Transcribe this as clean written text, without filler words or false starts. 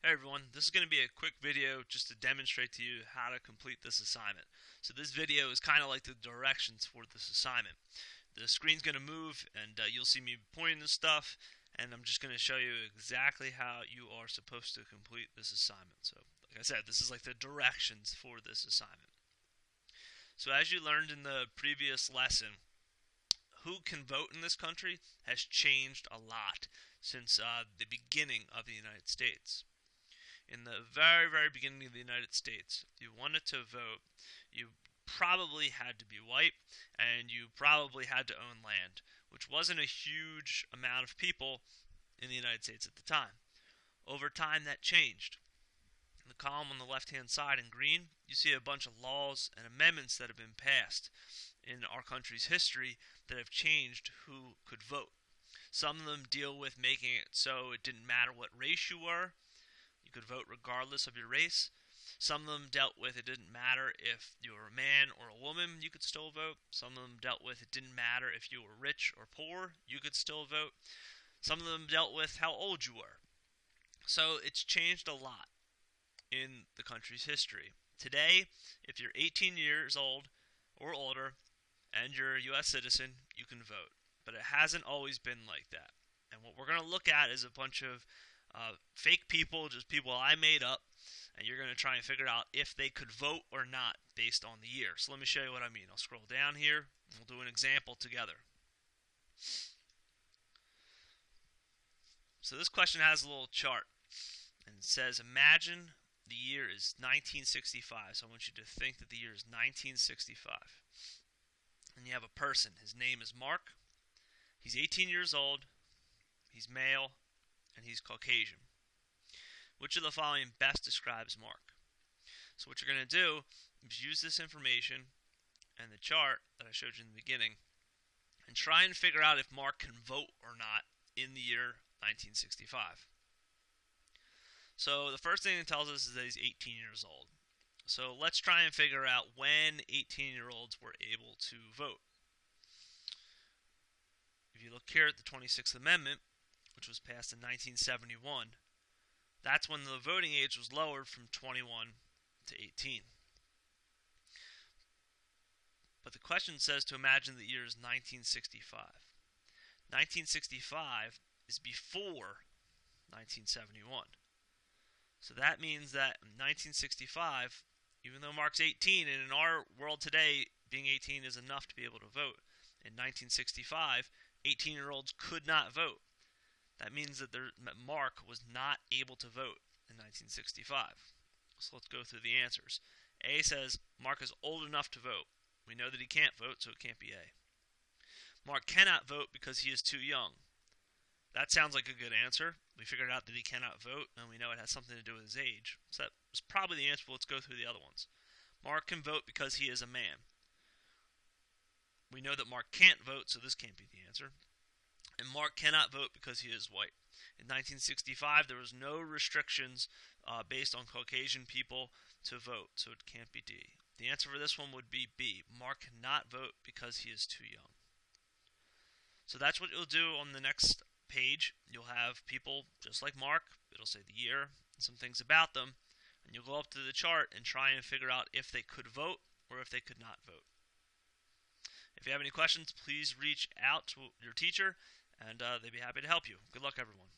Hey everyone, this is going to be a quick video just to demonstrate to you how to complete this assignment. So this video is kind of like the directions for this assignment. The screen's going to move and you'll see me pointing to stuff, and I'm just going to show you exactly how you are supposed to complete this assignment. So like I said, this is like the directions for this assignment. So as you learned in the previous lesson, who can vote in this country has changed a lot since the beginning of the United States. In the very, very beginning of the United States, if you wanted to vote, you probably had to be white and you probably had to own land, which wasn't a huge amount of people in the United States at the time. Over time, that changed. In the column on the left-hand side in green, you see a bunch of laws and amendments that have been passed in our country's history that have changed who could vote. Some of them deal with making it so it didn't matter what race you were. You could vote regardless of your race. Some of them dealt with it didn't matter if you were a man or a woman, you could still vote. Some of them dealt with it didn't matter if you were rich or poor, you could still vote. Some of them dealt with how old you were. So it's changed a lot in the country's history. Today, if you're 18 years old or older and you're a U.S. citizen, you can vote. But it hasn't always been like that. And what we're going to look at is a bunch of fake people, just people I made up, and you're going to try and figure out if they could vote or not based on the year. So let me show you what I mean. I'll scroll down here, and we'll do an example together. So this question has a little chart, and it says, imagine the year is 1965. So I want you to think that the year is 1965. And you have a person. His name is Mark. He's 18 years old. He's male. And he's Caucasian. Which of the following best describes Mark? So what you're going to do is use this information and the chart that I showed you in the beginning and try and figure out if Mark can vote or not in the year 1965. So the first thing it tells us is that he's 18 years old. So let's try and figure out when 18-year-olds were able to vote. If you look here at the 26th Amendment, which was passed in 1971, that's when the voting age was lowered from 21 to 18. But the question says to imagine the year is 1965. 1965 is before 1971. So that means that in 1965, even though Mark's 18, and in our world today, being 18 is enough to be able to vote, in 1965, 18-year-olds could not vote. That means that Mark was not able to vote in 1965. So let's go through the answers. A says Mark is old enough to vote. We know that he can't vote, so it can't be A. Mark cannot vote because he is too young. That sounds like a good answer. We figured out that he cannot vote, and we know it has something to do with his age. So that's probably the answer, but let's go through the other ones. Mark can vote because he is a man. We know that Mark can't vote, so this can't be the answer. And Mark cannot vote because he is white. In 1965, there was no restrictions based on Caucasian people to vote, so it can't be D. The answer for this one would be B. Mark cannot vote because he is too young. So that's what you'll do on the next page. You'll have people just like Mark. It'll say the year and some things about them. And you'll go up to the chart and try and figure out if they could vote or if they could not vote. If you have any questions, please reach out to your teacher, and they'd be happy to help you. Good luck, everyone.